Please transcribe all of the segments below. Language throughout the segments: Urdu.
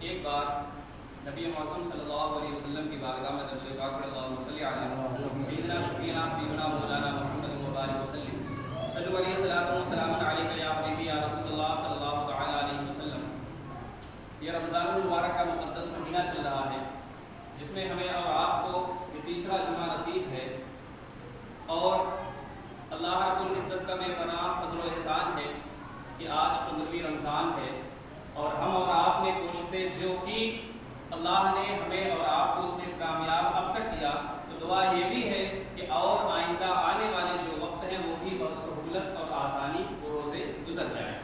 ایک بار نبی معظم صلی اللہ علیہ وسلم کی بارگاہ میں درود پاک اللہم صلی علی سیدنا شفیعنا حبیبنا مولانا محمد مبارک وسلم صلو علیہ الصلوۃ والسلام علیک یا حبیبی یا رسول اللہ صلی اللہ تعالی علیہ وسلم۔ یہ رمضان المبارک کا مقدس مہینہ چل رہا ہے جس میں ہمیں اور آپ کو یہ تیسرا جمعہ نصیب ہے، اور اللہ رب العزت کا بے پناہ فضل و احسان ہے کہ آج 15ویں رمضان ہے، اور ہم اور آپ نے کوششیں جو کی اللہ نے ہمیں اور آپ کو اس میں کامیاب اب تک کیا، تو دعا یہ بھی ہے کہ اور آئندہ آنے والے جو وقت ہیں وہ بھی بہت سہولت اور آسانی وہ روزے گزر جائیں۔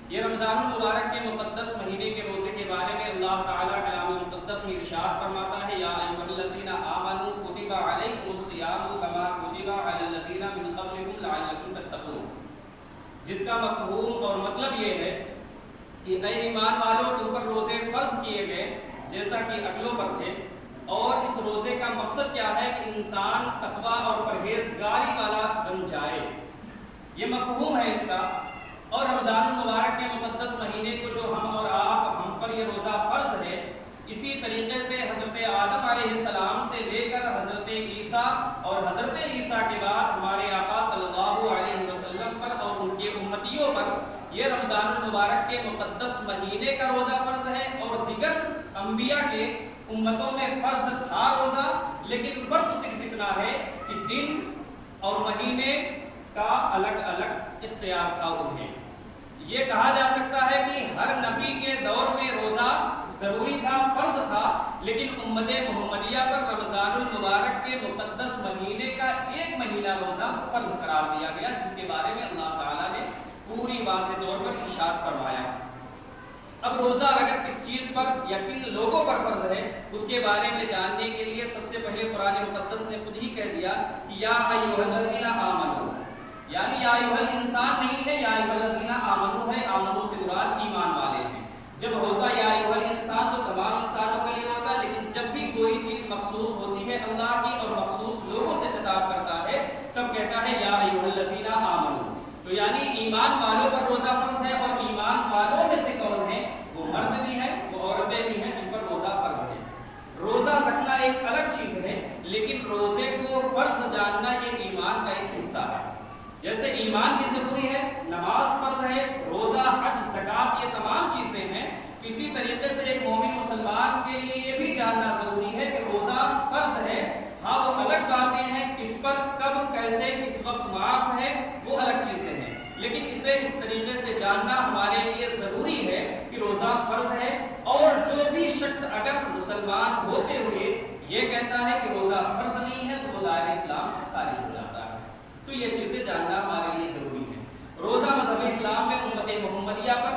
یہ رمضان المبارک کے مقدس مہینے کے روزے کے بارے میں اللہ تعالیٰ کلام مقدس میں ارشاد فرماتا ہے، یا ایھا الذین آمنوا کتب علیکم الصیام کما کتب علی الذین من قبلکم لعلکم تتقون، جس کا مفہوم اور مطلب یہ ہے کہ اے ایمان والوں، تم پر روزے فرض کیے گئے جیسا کہ اگلوں پر تھے، اور اس روزے کا مقصد کیا ہے کہ انسان تقویٰ اور پرہیزگاری والا بن جائے، یہ مفہوم ہے اس کا۔ اور رمضان المبارک کے مقدس مہینے کو جو ہم اور آپ ہم پر یہ روزہ فرض ہے، اسی طریقے سے حضرت آدم علیہ السلام سے لے کر حضرت عیسیٰ اور حضرت عیسیٰ کے بعد ہمارے آقا صلی اللہ علیہ وسلم پر اور ان کے امتیوں پر یہ رمضان المبارک کے مقدس مہینے کا روزہ فرض ہے، اور دیگر انبیاء کے امتوں میں فرض تھا روزہ، لیکن فرق صرف اتنا ہے کہ دن اور مہینے کا الگ الگ اختیار تھا انہیں۔ یہ کہا جا سکتا ہے کہ ہر نبی کے دور میں روزہ ضروری تھا، فرض تھا، لیکن امت محمدیہ پر رمضان المبارک کے مقدس مہینے کا ایک مہینہ روزہ فرض قرار دیا گیا، جس کے بارے میں اللہ تعالیٰ نے پوری واضح طور پر ارشاد فرمایا۔ اب روزہ اگر کس چیز پر یا کن لوگوں پر فرض ہے، اس کے بارے میں جاننے کے لیے سب سے پہلے قرآن مقدس نے خود ہی کہہ دیا کہ یا ایھا الذین آمنوا، یعنی یا ایھا الانسان نہیں ہے، یا ایھا الذین آمنوا ہے، آمنوا سے مراد ایمان والے ہیں۔ جب ہوتا یا ایھا الانسان تو تمام انسانوں کے لیے ہوتا، لیکن جب بھی کوئی چیز مخصوص ہوتی ہے اللہ کی اور مخصوص لوگوں سے خطاب کرتا ہے، تب کہتا ہے یا ایھا الذین آمنوا، تو یعنی ایمان والوں پر روزہ فرض ہے، اور ایمان والوں میں سے کون ہیں؟ وہ مرد بھی ہیں، وہ عورتیں بھی ہیں جن پر روزہ فرض ہے۔ روزہ رکھنا ایک الگ چیز ہے، لیکن روزے کو فرض جاننا یہ ایمان کا ایک حصہ ہے۔ جیسے ایمان بھی ضروری ہے، نماز فرض ہے، روزہ، حج، زکوٰۃ، یہ تمام چیزیں ہیں، اسی طریقے سے ایک مومن مسلمان کے لیے یہ بھی جاننا ضروری ہے کہ روزہ فرض ہے۔ ہاں وہ الگ باتیں ہیں، کس پر، کب، کیسے، کس وقت معاف ہے، وہ الگ چیزیں ہیں، لیکن اسے اس طریقے سے جاننا ہمارے لیے ضروری ہے کہ روزہ فرض ہے۔ اور جو بھی شخص اگر مسلمان ہوتے ہوئے یہ کہتا ہے کہ روزہ فرض نہیں ہے تو وہ دائرہ اسلام سے خارج ہو جاتا ہے، تو یہ چیزیں جاننا ہمارے لیے ضروری ہے۔ روزہ مذہب اسلام میں امت محمدیہ پر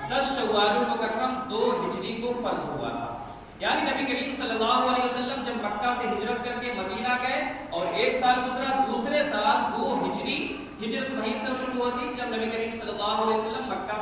10 شوال المکرم 2 ہجری کو فرض ہوا تھا، یعنی نبی کریم صلی اللہ علیہ وسلم جب مکہ سے ہجرت کر کے مدینہ گئے اور 1 سال گزرا، دوسرے سال 2 ہجری، ہجرت وہیں سے شروع ہوتی جب نبی کریم صلی اللہ علیہ وسلم مکہ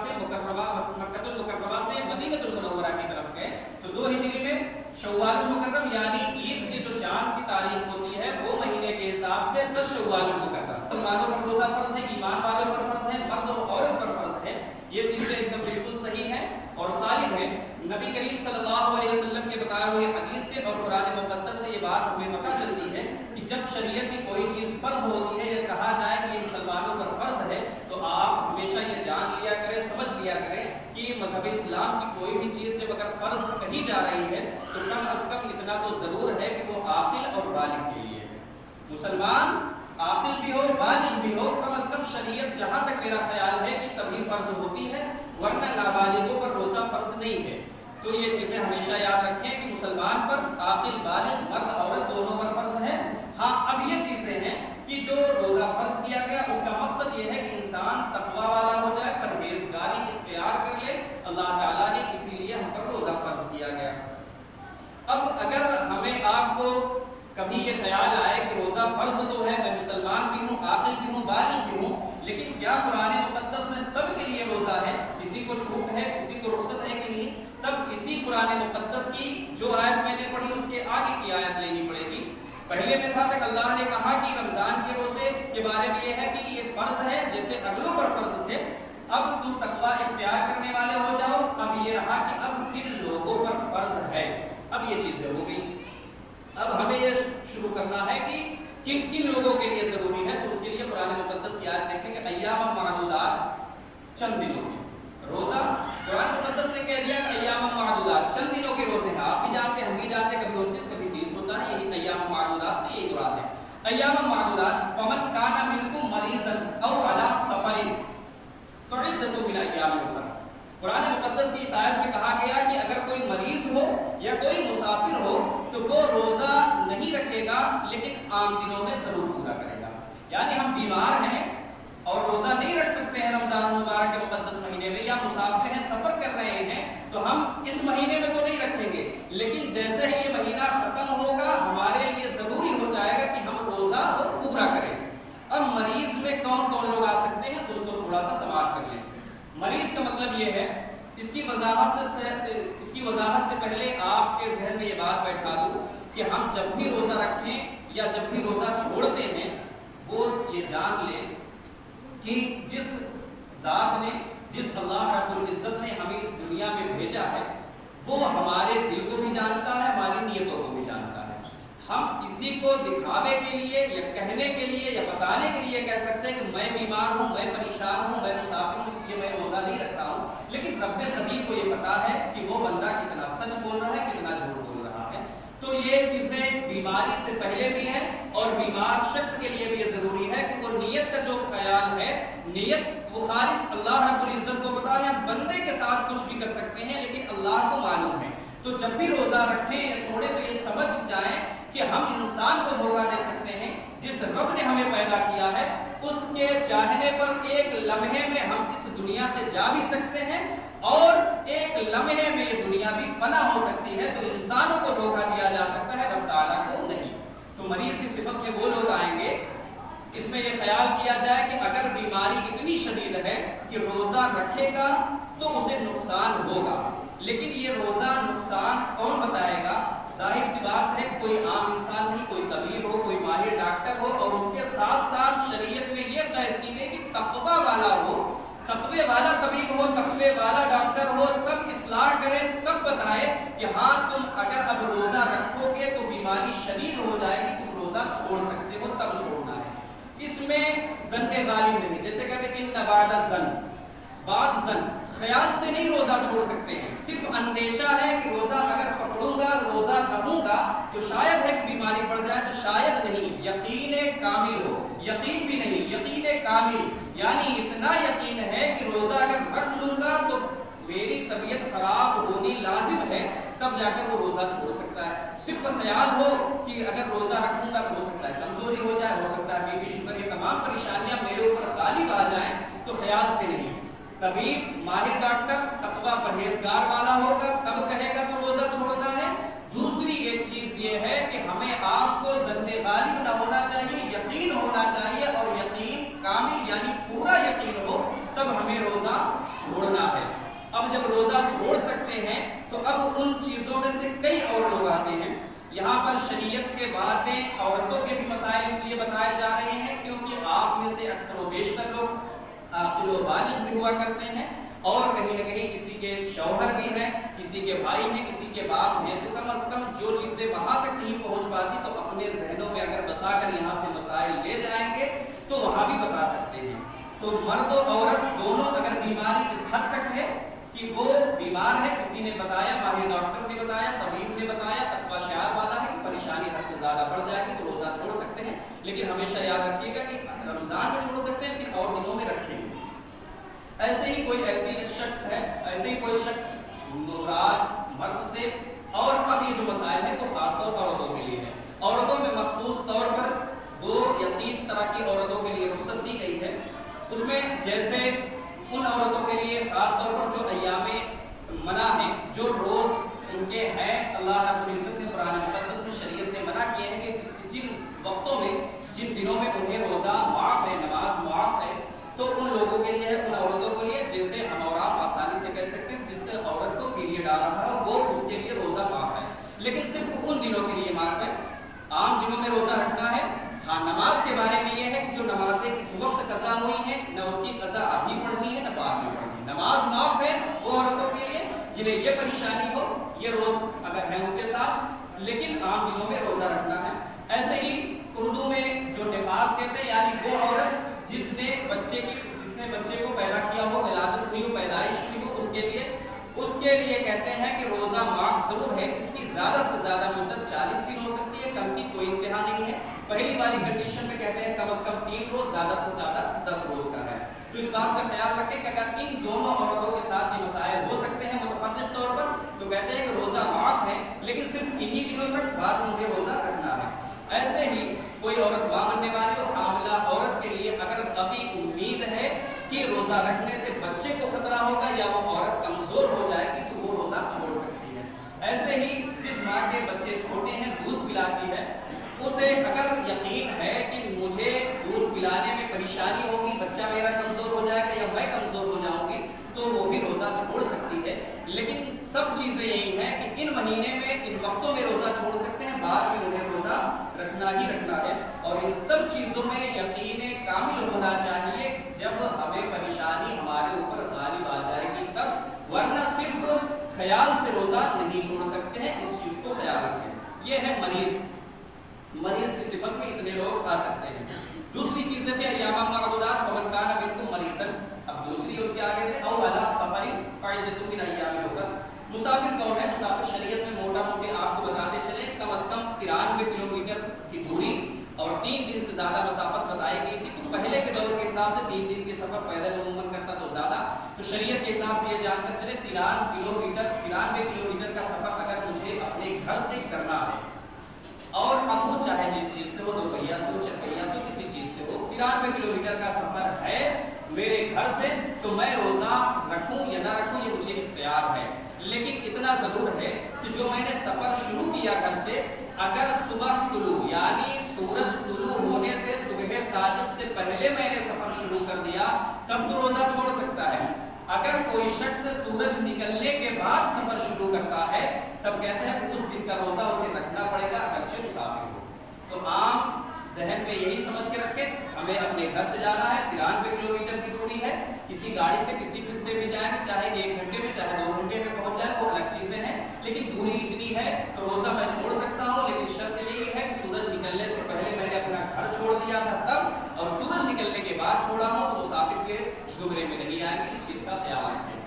المکرمہ سے مدینہ المنورہ کی طرف گئے، تو 2 ہجری میں شوال المکرم یعنی عید کی جو چاند کی تاریخ ہوتی ہے وہ مہینے کے حساب سے 10 شوال المکرم۔ مسلمانوں پر روزہ فرض ہے، ایمان والوں پر فرض ہے، مرد و عورت پر فرض ہے، یہ چیزیں ایک دم بالکل صحیح ہیں اور سالم ہیں۔ نبی کریم صلی اللہ علیہ وسلم کے بتائے ہوئے حدیث سے اور قرآن مقدس سے یہ بات ہمیں پتہ چلتی ہے کہ جب شریعت کی کوئی چیز فرض ہوتی ہے یا کہا جائے کہ یہ مسلمانوں پر فرض ہے، تو آپ ہمیشہ یہ جان لیا کریں، سمجھ لیا کریں کہ یہ مذہب اسلام کی کوئی بھی چیز جب اگر فرض کہی جا رہی ہے تو کم از کم اتنا تو ضرور ہے کہ وہ عاقل اور بالغ کے لیے ہے۔ مسلمان عاقل بھی ہو، بالغ بھی ہو، کم از کم شریعت جہاں تک میرا خیال ہے کہ تبھی فرض ہوتی ہے، ورنہ نابالغوں پر روزہ فرض نہیں ہے۔ تو یہ چیزیں ہمیشہ یاد رکھیں کہ مسلمان پر عاقل، بالغ، مرد، عورت دونوں پر فرض ہے۔ ہاں اب یہ چیزیں ہیں کہ جو روزہ فرض کیا گیا اس کا مقصد یہ ہے کہ انسان تقویٰ والا ہو جائے، پرہیزگاری اختیار کر لے، اللہ تعالیٰ نے اسی لیے ہم پر روزہ فرض کیا گیا۔ اب اگر ہمیں آپ کو کبھی یہ خیال آئے کہ روزہ فرض تو ہے، میں مسلمان بھی ہوں، عاقل بھی ہوں، بالغ بھی ہوں، لیکن کیا قرآن مقدس میں سب کے لیے روزہ ہے، کسی کو چھوٹ ہے، کسی کو رخصت ہے کہ نہیں؟ تب اسی قرآن مقدس کی جو آیت میں نے پڑھی اس کے آگے کی آیت لینی پڑے گی۔ پہلے میں تھا کہ اللہ نے کہا کہ رمضان کے روزے کے بارے میں یہ ہے کہ یہ فرض ہے جیسے اگلوں پر فرض تھے، اب تم تقویٰ اختیار کرنے والے ہو جاؤ۔ اب یہ رہا کہ اب کن لوگوں پر یہ چیزیں ہو گئی. اب ہمیں یہ شروع کرنا ہے کہ کن کن لوگوں کے لیے ضروری ہے. تو اس کے لیے قرآن مقدس کی آیت دیکھیں کہ ایام معدودات، چند دنوں کے روزہ. قرآن مقدس نے کہہ دیا کہ ایام معدودات، چند دنوں کے روزے ہیں. آپ بھی جانتے ہیں، ہم بھی جانتے ہیں، کبھی 29 کبھی 30 ہوتا ہے. یہی ایام معدودات سے یہی مراد ہے. ایام معدودات فمن کان منکم مریضا او علی سفر فعدۃ من ایام اخر. قرآن مقدس کی اس آیت میں کہا گیا کہ اگر کوئی مریض ہو یا کوئی مسافر ہو تو وہ روزہ نہیں رکھے گا لیکن عام دنوں میں ضرور پورا کرے گا. یعنی ہم بیمار ہیں اور روزہ نہیں رکھ سکتے ہیں رمضان المبارک کے مقدس مہینے میں، یا مسافر ہیں، سفر کر رہے ہیں، تو ہم اس مہینے میں تو نہیں رکھیں گے، لیکن جیسے ہی یہ مہینہ ختم ہوگا ہمارے لیے ضروری ہو جائے گا کہ ہم روزہ پورا کریں. اب مریض میں کون کون لوگ آ سکتے ہیں، اس کو تھوڑا سا سماعت کر لیں. مریض کا مطلب یہ ہے، اس کی وضاحت سے پہلے آپ کے ذہن میں یہ بات بیٹھا دوں کہ ہم جب بھی روزہ رکھیں یا جب بھی روزہ چھوڑتے ہیں وہ یہ جان لیں کہ جس ذات نے، جس اللہ رب العزت نے ہمیں اس دنیا میں بھیجا ہے وہ ہمارے دل کو بھی جانتا ہے، ہماری نیتوں کو بھی جانتا ہے. ہم کسی کو دکھاوے کے لیے یا کہنے کے لیے یا بتانے کے لیے کہہ سکتے ہیں کہ میں بیمار ہوں، میں پریشان ہوں، میں مسافر ہوں، اس لیے میں روزہ نہیں رکھ رہا ہوں، لیکن رب خبیر کو یہ پتا ہے کہ وہ بندہ کتنا سچ بول رہا ہے، کتنا جھوٹ بول رہا ہے. تو یہ چیزیں بیماری سے پہلے بھی ہیں اور بیمار شخص کے لیے بھی یہ ضروری ہے کہ وہ نیت کا جو خیال ہے، نیت وہ خالص اللہ رب العزت کو پتا ہے. ہم بندے کے ساتھ کچھ بھی کر سکتے ہیں لیکن اللہ کو معلوم ہے. تو جب بھی روزہ رکھیں یا چھوڑیں تو یہ سمجھ جائیں کہ ہم انسان کو دھوکہ دے سکتے ہیں. جس رب نے ہمیں پیدا کیا ہے اس کے چاہنے پر ایک لمحے میں ہم اس دنیا سے جا بھی سکتے ہیں اور ایک لمحے میں یہ دنیا بھی فنا ہو سکتی ہے. تو انسانوں کو دھوکہ دیا جا سکتا ہے، رب تعالیٰ کو نہیں. تو مریض کی صفت میں وہ لوگ آئیں گے، اس میں یہ خیال کیا جائے کہ اگر بیماری اتنی شدید ہے کہ روزہ رکھے گا تو اسے نقصان ہوگا، لیکن یہ روزہ نقصان کون بتائے گا؟ ظاہر سی بات ہے کوئی عام انسان نہیں، کوئی طبیب ہو، کوئی ماہر ڈاکٹر ہو، اور اس کے ساتھ ساتھ شریعت میں یہ قید کی گئی کہ تقویٰ والا ہو، تقوی والا طبیب ہو، تقوی والا ڈاکٹر ہو، تب اصلاح کرے، تب بتائے کہ ہاں تم اگر اب روزہ رکھو گے تو بیماری شدید ہو جائے گی، تم روزہ چھوڑ سکتے ہو، تب چھوڑنا ہے. اس میں ظن غالب نہیں، جیسے کہتے ہیں ان بعد الظن، بعد ظن، خیال سے نہیں روزہ چھوڑ سکتے ہیں. صرف اندیشہ ہے کہ روزہ اگر پکڑوں گا، روزہ رکھوں گا تو شاید ہے کہ بیماری پڑ جائے، تو شاید نہیں. یقین کامل ہو، یقین بھی نہیں، یقین کامل یعنی اتنا یقین ہے کہ روزہ اگر رکھ لوں گا تو میری طبیعت خراب ہونی لازم ہے، تب جا کر وہ روزہ چھوڑ سکتا ہے. صرف خیال ہو کہ اگر روزہ رکھوں گا تو ہو سکتا ہے کمزوری ہو جائے، ہو سکتا ہے بی پی شوگر، یہ تمام پریشانیاں میرے اوپر غالب آ جائیں، تو خیال سے نہیں. طبیب، ماہر ڈاکٹر، تقویٰ پرہیزگار والا ہوگا، تب کہے گا تو روزہ چھوڑنا ہے. دوسری ایک چیز یہ ہے کہ ہمیں آپ کو ظن غالب نہ ہونا چاہیے، یقین ہونا چاہیے، اور یقین کامل یعنی پورا یقین ہو تب ہمیں روزہ چھوڑنا ہے. اب جب روزہ چھوڑ سکتے ہیں تو اب ان چیزوں میں سے کئی اور لوگ آتے ہیں. یہاں پر شریعت کے باتیں عورتوں کے بھی مسائل اس لیے بتائے جا رہے ہیں کیونکہ آپ میں سے اکثر و بیشتر لوگ عاقل و بالغ بھی ہوا کرتے ہیں، اور کہیں نہ کہیں کسی کے شوہر بھی ہیں، کسی کے بھائی ہیں، کسی کے باپ ہیں. تو کم از کم جو چیزیں وہاں تک نہیں پہنچ پاتی تو اپنے ذہنوں میں اگر بسا کر یہاں سے مسائل لے جائیں گے تو وہاں بھی بتا سکتے ہیں. تو مرد و عورت دونوں اگر بیماری اس حد تک ہے کہ وہ بیمار ہے، کسی نے بتایا، ماہر ڈاکٹر نے بتایا، طبیب نے بتایا، تقویٰ شعار والا ہے کہ پریشانی حد سے زیادہ بڑھ جائے گی تو روزہ چھوڑ سکتے ہیں. لیکن ہمیشہ یاد رکھیے گا کہ رمضان میں چھوڑ سکتے ہیں لیکن اور دنوں میں رکھیں گے. ایسے ہی کوئی شخص مراد مرد سے. اور اب یہ جو مسائل ہیں وہ خاص طور پر عورتوں کے لیے ہیں. عورتوں میں مخصوص طور پر 2 یا 3 طرح کی عورتوں کے لیے رخصت دی گئی ہے. اس میں جیسے ان عورتوں کے لیے خاص طور پر جو ایام منع ہیں، جو روز ان کے ہیں، اللہ رب العزت نے قرآن مقدس میں شریعت نے منع کیے ہیں کہ جن وقتوں میں، جن دنوں میں انہیں روزہ معاف ہے، نماز معاف ہے، تو ان لوگوں کے لیے ہے، ان عورتوں کے لیے جیسے ہم اور آپ آسانی سے کہہ سکتے ہیں جس سے عورت کو پیریڈ آ رہا ہے وہ اس کے لیے روزہ معاف ہے، لیکن صرف ان دنوں کے لیے معاف ہے. عام دنوں میں روزہ رکھنا ہے. ہاں نماز کے بارے میں یہ ہے کہ جو نمازیں اس وقت قضا ہوئی ہیں نہ اس کی قضا ابھی پڑھنی ہے نہ بعد میں پڑھنی ہے. نماز معاف ہے وہ عورتوں کے لیے، جنہیں یہ پریشانی ہو یہ روز اگر ہے ان کے ساتھ، لیکن عام دنوں میں روزہ رکھنا ہے۔ ایسے ہی اردو میں جو نفاس کہتے ہیں یعنی وہ عورت جس نے بچے کو پیدا کیا ہو، ولادت ہوئی ہو، پیدائش ہوئی ہو، اس کے لیے کہتے ہیں کہ روزہ معاف ضرور ہے، اس کی زیادہ سے زیادہ مدت 40 دن ہو سکتی ہے، کم کی کوئی انتہا نہیں ہے۔ پہلی والی کنڈیشن میں کہتے ہیں کم از کم 3 روز، زیادہ سے زیادہ 10 روز کا ہے۔ تو اس بات کا خیال رکھیں کہ اگر ان دونوں عورتوں کے ساتھ یہ مسائل ہو سکتے ہیں متفرق طور پر، تو کہتے ہیں کہ روزہ معاف ہے، لیکن صرف انہی دنوں تک، بعد میں انہیں روزہ رکھنا ہے۔ ایسے ہی کوئی عورت ماں بننے والی اور حاملہ عورت کے لیے اگر کبھی امید ہے کہ روزہ رکھنے سے بچے کو خطرہ ہوگا یا وہ عورت کمزور ہو جائے گی تو وہ روزہ چھوڑ سکتی ہے۔ ایسے ہی جس ماں کے بچے چھوٹے ہیں، دودھ پلاتی ہے، اسے اگر یقین ہے کہ مجھے دودھ پلانے میں پریشانی ہوگی، بچہ میرا کمزور ہو جائے گا یا میں کمزور ہو جاؤں گی، تو وہ بھی روزہ چھوڑ سکتی ہے۔ لیکن سب چیزیں یہی ہیں کہ ان مہینے میں، ان وقتوں میں روزہ چھوڑ سکتے ہیں، بعد میں انہیں روزہ رکھنا ہی رکھنا ہے۔ اور ان سب چیزوں میں یقین کامل ہونا چاہیے جب ہمیں پریشانی ہمارے اوپر غالب آ جائے گی تب، ورنہ صرف خیال سے روزہ نہیں چھوڑ سکتے ہیں، اس چیز کو خیال رکھیں۔ یہ ہے مریض کی صفت میں اتنے لوگ آ سکتے ہیں۔ دوسری چیزیں تھے ایام معدودات، فمن کان منکم مریضا، اب دوسری اس کے آگے تھے او علی سفر فعدۃ من ایام اخر۔ مسافر کون ہے؟ مسافر شریعت میں موٹا موٹی آپ کو بتاتے چلے کم از کم 93 کلومیٹر کی دوری اور 3 دن سے زیادہ مسافت بتائی گئی تھی۔ کچھ پہلے کے دور کے حساب سے 3 دن کے سفر پیدل عموماً کرتا تو زیادہ، تو شریعت کے حساب سے یہ جان کر چلے 93 کلومیٹر کا سفر اگر مجھے اپنے گھر سے کرنا ہے، اور اب وہ چاہے جس چیز سے ہو، 2 پہیا سے ہو، 4 پہیا سے ہو، کسی چیز سے ہو، 93 کلومیٹر کا سفر ہے میرے گھر سے، تو میں روزہ رکھوں یا نہ رکھوں یہ مجھے اختیار ہے۔ لیکن اتنا ضرور ہے کہ جو میں نے سفر شروع کیا گھر سے، اگر صبح طلوع یعنی سورج طلوع ہونے سے صبح صادق سے پہلے میں نے سفر شروع کر دیا تب تو روزہ چھوڑ سکتا ہے۔ اگر کوئی شخص سورج نکلنے کے بعد سفر شروع کرتا ہے تب کہتے ہیں کہ اس دن کا روزہ اسے رکھنا پڑے گا اگرچہ مسافر ہو۔ تو عام ذہن میں یہی سمجھ کے رکھیں، ہمیں اپنے گھر سے جانا ہے، 93 کلومیٹر کی دوری ہے، کسی گاڑی سے کسی پل سے بھی جائیں گے، چاہے 1 گھنٹے میں چاہے 2 گھنٹے میں پہنچ جائے، وہ الگ چیزیں ہیں، لیکن دوری اتنی ہے تو روزہ میں چھوڑ سکتا ہوں، لیکن شرط یہی ہے کہ سورج نکلنے سے پہلے میں نے اپنا گھر چھوڑ دیا تھا تب، اور سورج نکلنے کے بعد چھوڑا ہوں تو مسافر کے زمرے میں نہیں آئے گی، اس چیز کا خیال رکھیں۔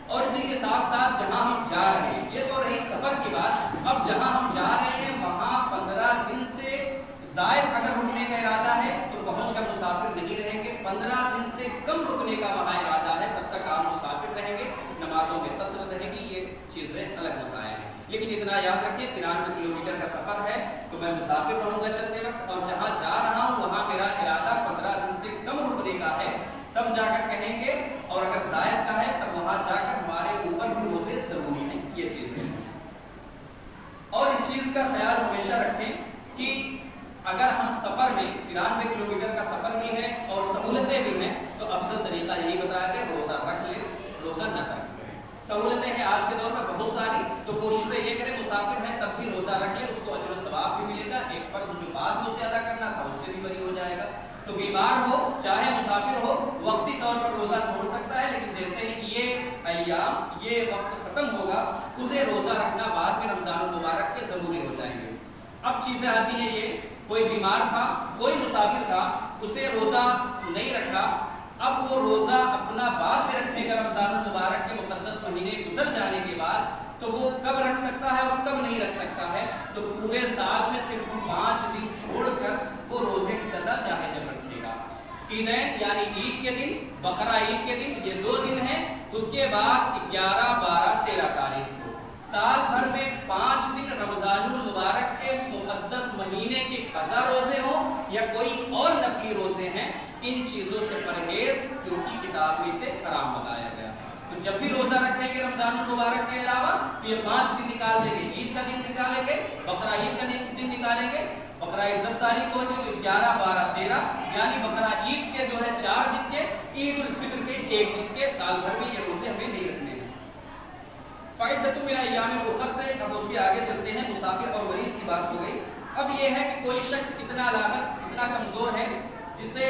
اور اسی کے ساتھ ساتھ جہاں ہم جا رہے ہیں، یہ تو رہی سفر کی بات، اب جہاں ہم جا رہے ہیں وہاں 15 دن سے زائد اگر رکنے کا ارادہ ہے تو پہنچ کر مسافر نہیں رہیں گے، 15 دن سے کم رکنے کا وہاں ارادہ ہے تب تک آپ مسافر رہیں گے، نمازوں میں قصر رہے گی، یہ چیزیں الگ مسائل ہیں۔ لیکن اتنا یاد رکھیں 93 کلومیٹر کا سفر ہے تو میں مسافر رہوں گا چلتے وقت، اور جہاں جا رہا ہوں وہاں میرا ارادہ 15 دن سے کم رکنے کا ہے، تب جا کر کہیں گے، اور اگر زائد کا ہے تب وہاں جا کر ہمارے اوپر بھی روزے ضروری ہیں، یہ چیزیں۔ اور اس چیز کا خیال ہمیشہ رکھیں کہ اگر ہم سفر میں 93 کلومیٹر کا سفر بھی ہے اور سہولتیں بھی ہیں تو افضل طریقہ یہی بتایا کہ روزہ رکھ لیں، روزہ نہ رکھ لیں۔ سہولتیں ہیں آج کے دور میں بہت ساری، تو کوشش یہ کریں مسافر ہے تب بھی روزہ رکھ لیں، اس کو اجر و ثواب بھی ملے گا، ایک فرض جو بعد میں اسے ادا کرنا تھا اس سے بھی بری ہو جائے گا۔ تو بیمار ہو چاہے مسافر ہو وقتی طور پر روزہ چھوڑ سکتا ہے، لیکن جیسے ہی یہ ایام یہ وقت ختم ہوگا اسے روزہ رکھنا بعد میں رمضان المبارک کے ضروری ہو جائیں گے۔ اب چیزیں آتی ہیں، یہ کوئی بیمار تھا، کوئی مسافر تھا، اسے روزہ نہیں رکھا، اب وہ روزہ اپنا بعد میں رکھے گا رمضان المبارک کے مقدس مہینے گزر جانے کے بعد، تو وہ کب رکھ سکتا ہے اور کب نہیں رکھ سکتا ہے؟ تو پورے سال میں صرف 5 دن چھوڑ کر وہ روزے کی قضا چاہے جب رکھے گا۔ عیدین یعنی عید کے دن، بقرہ عید کے دن، یہ 2 دن ہیں، اس کے بعد 11، 12، 13 تاریخ کو سال بھر میں 5 دن رمضان المبارک کے مقدس مہینے کے قضا روزے ہوں یا کوئی اور نفلی روزے ہیں، ان چیزوں سے پرہیز، کیونکہ کتاب میں اسے حرام بتایا گیا۔ تو جب بھی روزہ رکھیں گے رمضان المبارک کے علاوہ تو یہ 5 دن نکال دیں گے، عید کا دن نکالیں گے، بقرہ عید کا دن نکالیں گے، بقرہ عید 10 تاریخ کو ہوتی ہے تو 11، 12، 13 یعنی بقرہ عید کے جو ہے 4 دن کے، عید الفطر کے 1 دن کے، سال بھر میں یہ روزے ہمیں نہیں رکھنے ہیں۔ فعدۃ من ایام اخر سے اب اس کے آگے چلتے ہیں، مسافر اور مریض کی بات ہو گئی۔ اب یہ ہے کہ کوئی شخص اتنا لاغر، اتنا کمزور ہے جسے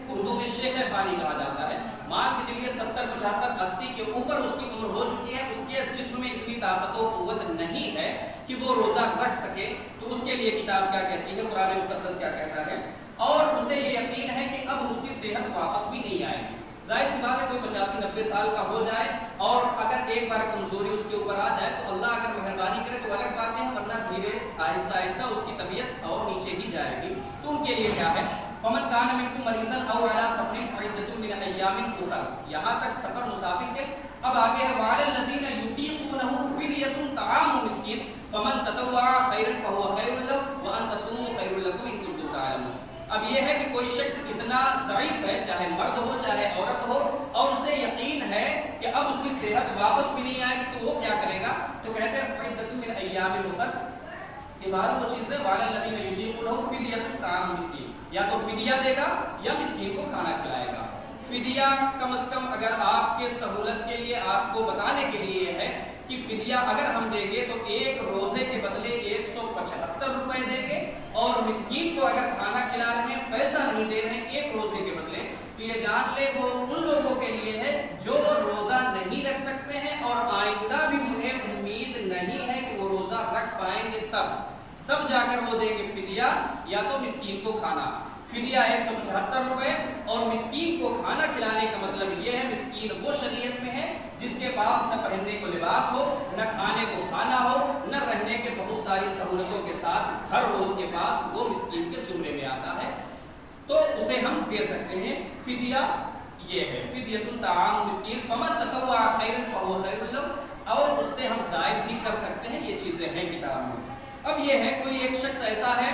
اردو میں شیخ فانی کہا جاتا ہے، مان کے چلیے 70 75 80 کے اوپر اس کی عمر ہو چکی ہے، اس کے جسم میں اتنی طاقت و قوت نہیں ہے کہ وہ روزہ رکھ سکے، تو اس کے لیے کتاب کیا کہتی ہے، قرآن مقدس کیا کہتا ہے، اور اسے یہ یقین ہے کہ اب اس کی صحت واپس بھی نہیں آئے گی۔ ظاہر سی بات ہے کوئی 85 90 سال کا ہو جائے اور اگر ایک بار کمزوری اس کے اوپر آ جائے تو اللہ اگر مہربانی کرے تو الگ باتیں ہیں، ورنہ دھیرے آہستہ آہستہ اس کی طبیعت اور نیچے ہی جائے گی۔ تو ان کے لیے کیا ہے، فمن کان منکم مریضا او علی سفر فعدۃ من ایام اخر، یہاں تک سفر مسافر کے، اب آگے ہے وعلی الذین یطیقونہ فدیۃ طعام مسکین فمن تطوع خیرا فهو خیر له وان تصوموا خیر لکم ان کنتم تعلمون۔ اب یہ ہے کہ کوئی شخص اتنا ضعیف ہے، چاہے مرد ہو چاہے عورت ہو، اور اسے یقین ہے کہ اب اس کی صحت واپس بھی نہیں آئے گی، تو وہ کیا کرے گا، تو کہتے ہیں فعدۃ من ایام اخر، یہ بعد وہ چیز ہے وعلی الذین یطیقونہ فدیۃ طعام مسکین، یا تو فدیہ دے گا یا مسکین کو کھانا کھلائے گا۔ فدیہ کم از کم اگر آپ کے سہولت کے لیے آپ کو بتانے کے لیے یہ ہے کہ فدیہ اگر ہم دیں گے تو ایک روزے کے بدلے 175 روپے دیں گے، اور مسکین کو اگر کھانا کھلا رہے ہیں، پیسہ نہیں دے رہے ہیں ایک روزے کے بدلے، تو یہ جان لے وہ ان لوگوں کے لیے ہے جو روزہ نہیں رکھ سکتے ہیں اور آئندہ بھی انہیں امید نہیں ہے کہ وہ روزہ رکھ پائیں گے، تب جا کر وہ دیں گے فدیہ یا تو مسکین کو کھانا۔ فدیہ 175 روپے اور مسکین کو کھانا کھلانے کا مطلب یہ ہے مسکین وہ شریعت میں ہے جس کے پاس نہ پہننے کو لباس ہو، نہ کھانے کو کھانا ہو، نہ رہنے کے بہت ساری سہولتوں کے ساتھ گھر ہو اس کے پاس، وہ مسکین کے زمرے میں آتا ہے، تو اسے ہم دے سکتے ہیں۔ فدیہ یہ ہے فدیۃ طعام مسکین فمن تطوع خیرا فهو خیر له، اور اس سے ہم زائد بھی کر سکتے ہیں، یہ چیزیں ہیں کتاب میں۔ اب یہ ہے کوئی ایک شخص ایسا ہے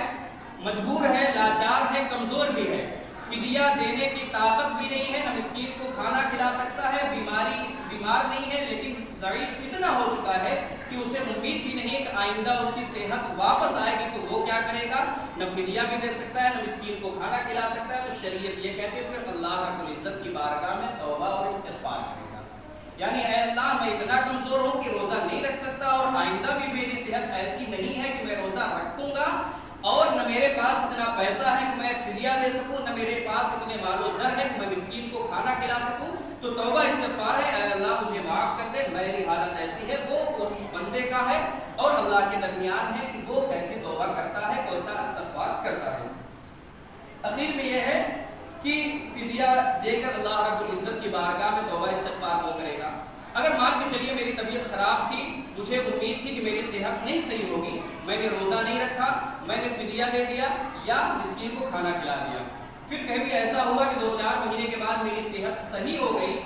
مجبور ہے، لاچار ہے، کمزور بھی ہے، فدیہ دینے کی طاقت بھی نہیں ہے، نہ مسکین کو کھانا کھلا سکتا ہے، بیمار نہیں ہے لیکن ضعیف اتنا ہو چکا ہے کہ اسے امید بھی نہیں کہ آئندہ اس کی صحت واپس آئے گی، تو وہ کیا کرے گا، نہ فدیہ بھی دے سکتا ہے نہ مسکین کو کھانا کھلا سکتا ہے، تو شریعت یہ کہتی ہے پھر اللہ رب العزت کی بارگاہ میں توبہ اور استغفار کرے گا، یعنی اے اللہ میں اتنا کمزور ہوں کہ روزہ نہیں رکھ سکتا، اور آئندہ بھی میری صحت ایسی نہیں ہے کہ میں روزہ رکھوں گا، اور نہ میرے پاس اتنا پیسہ ہے کہ میں فدیہ دے سکوں، نہ میرے پاس اتنے مال و زر ہے کہ میں مسکین کو کھانا کھلا سکوں، تو توبہ استغفار ہے، اے اللہ مجھے معاف کر دے، میری حالت ایسی ہے، وہ اس بندے کا ہے اور اللہ کے درمیان ہے کہ وہ کیسے توبہ کرتا ہے، کون سا استغفار کرتا ہے۔ اخیر میں یہ ہے کہ فدیہ دے کر اللہ رب العزت کی بارگاہ میں توبہ استغفار وہ کرے گا۔ اگر مان کے چلیے میری طبیعت خراب تھی، مجھے امید تھی کہ میری صحت نہیں صحیح ہوگی، میں نے روزہ نہیں رکھا، میں نے فدیہ دے دیا یا مسکین کو کھانا کھلا دیا، پھر کبھی ایسا ہوا کہ 2-4 مہینے کے بعد میری صحت صحیح ہو گئی،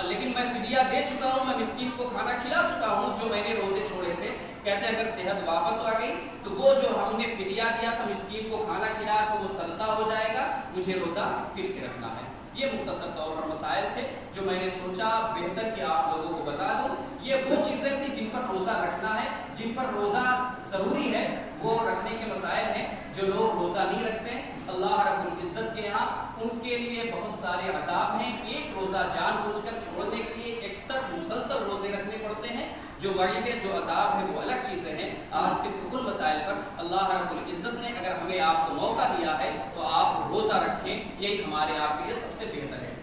لیکن میں فدیہ دے چکا ہوں، میں مسکین کو کھانا کھلا چکا ہوں جو میں نے روزے چھوڑے تھے، کہتے ہیں اگر صحت واپس آ گئی تو وہ جو ہم نے فدیہ دیا تھا، مسکین کو کھانا کھلایا تو وہ صدقہ ہو جائے گا، مجھے روزہ پھر سے رکھنا ہے۔ یہ مختصر طور پر مسائل تھے جو میں نے سوچا بہتر کہ آپ لوگوں کو بتا دوں۔ یہ وہ چیزیں تھیں جن پر روزہ رکھنا ہے، جن پر روزہ ضروری ہے، وہ رکھنے کے مسائل ہیں۔ جو لوگ روزہ نہیں رکھتے اللہ رب العزت کے یہاں ان کے لیے بہت سارے عذاب ہیں۔ ایک روزہ جان بوجھ کر چھوڑنے کے لیے 61 مسلسل روزے رکھنے پڑتے ہیں۔ جو وعید ہے، جو عذاب ہے، وہ الگ چیزیں ہیں۔ آج صرف کل مسائل پر اللہ رب العزت نے اگر ہمیں آپ کو موقع دیا ہے تو آپ روزہ رکھیں، یہی ہمارے آپ کے لیے سب سے بہتر ہے۔